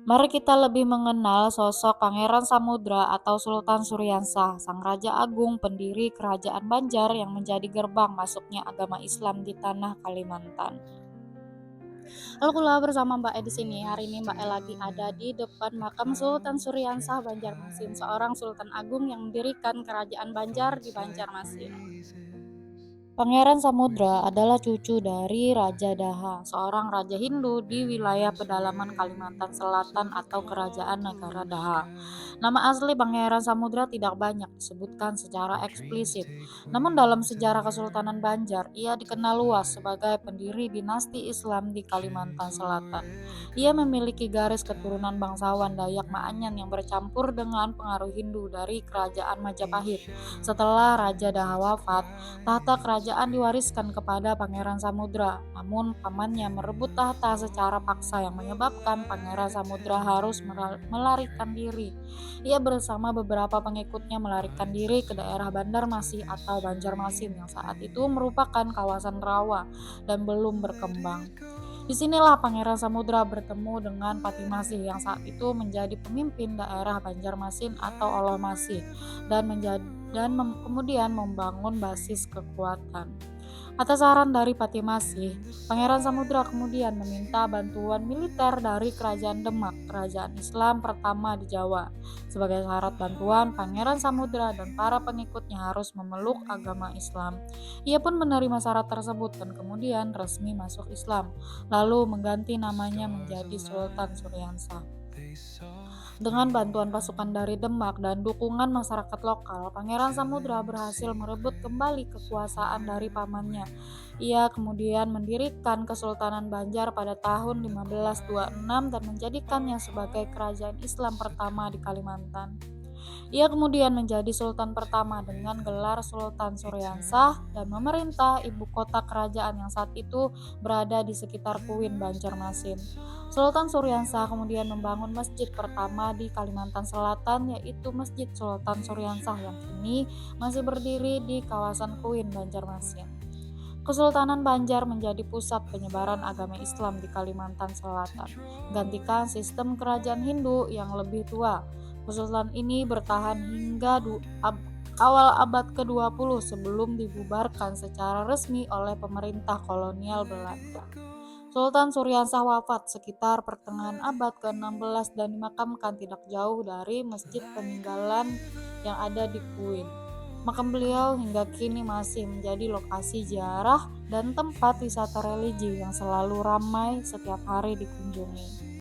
Mari kita lebih mengenal sosok Pangeran Samudra atau Sultan Suryansah, sang Raja Agung pendiri Kerajaan Banjar yang menjadi gerbang masuknya agama Islam di tanah Kalimantan. Halo kula bersama Mbak E di sini. Hari ini Mbak E lagi ada di depan makam Sultan Suryansah Banjarmasin, seorang Sultan Agung yang mendirikan Kerajaan Banjar di Banjarmasin. Pangeran Samudra adalah cucu dari Raja Daha, seorang raja Hindu di wilayah pedalaman Kalimantan Selatan atau Kerajaan Negara Daha. Nama asli Pangeran Samudra tidak banyak disebutkan secara eksplisit, namun dalam sejarah Kesultanan Banjar, ia dikenal luas sebagai pendiri dinasti Islam di Kalimantan Selatan. Ia memiliki garis keturunan bangsawan Dayak Maanyan yang bercampur dengan pengaruh Hindu dari Kerajaan Majapahit. Setelah Raja Daha wafat, tahta kerajaan diwariskan kepada Pangeran Samudra, namun pamannya merebut tahta secara paksa yang menyebabkan Pangeran Samudra harus melarikan diri. Ia bersama beberapa pengikutnya melarikan diri ke daerah Banjarmasin atau Banjarmasin yang saat itu merupakan kawasan rawa dan belum berkembang. Disinilah Pangeran Samudra bertemu dengan Patimasih yang saat itu menjadi pemimpin daerah Banjarmasin atau Olomasih kemudian membangun basis kekuatan. Atas saran dari Patimasih, Pangeran Samudra kemudian meminta bantuan militer dari Kerajaan Demak, kerajaan Islam pertama di Jawa. Sebagai syarat bantuan, Pangeran Samudra dan para pengikutnya harus memeluk agama Islam. Ia pun menerima syarat tersebut dan kemudian resmi masuk Islam, lalu mengganti namanya menjadi Sultan Suryansah. Dengan bantuan pasukan dari Demak dan dukungan masyarakat lokal, Pangeran Samudra berhasil merebut kembali kekuasaan dari pamannya. Ia kemudian mendirikan Kesultanan Banjar pada tahun 1526 dan menjadikannya sebagai kerajaan Islam pertama di Kalimantan. Ia kemudian menjadi sultan pertama dengan gelar Sultan Suryansah dan memerintah ibu kota kerajaan yang saat itu berada di sekitar Kuin, Banjarmasin. Sultan Suryansah kemudian membangun masjid pertama di Kalimantan Selatan, yaitu Masjid Sultan Suryansah yang kini masih berdiri di kawasan Kuin, Banjarmasin. Kesultanan Banjar menjadi pusat penyebaran agama Islam di Kalimantan Selatan, gantikan sistem kerajaan Hindu yang lebih tua. Kesultanan ini bertahan hingga awal abad ke-20 sebelum dibubarkan secara resmi oleh pemerintah kolonial Belanda. Sultan Suryansah wafat sekitar pertengahan abad ke-16 dan dimakamkan tidak jauh dari masjid peninggalan yang ada di Kuin. Makam beliau hingga kini masih menjadi lokasi ziarah dan tempat wisata religi yang selalu ramai setiap hari dikunjungi.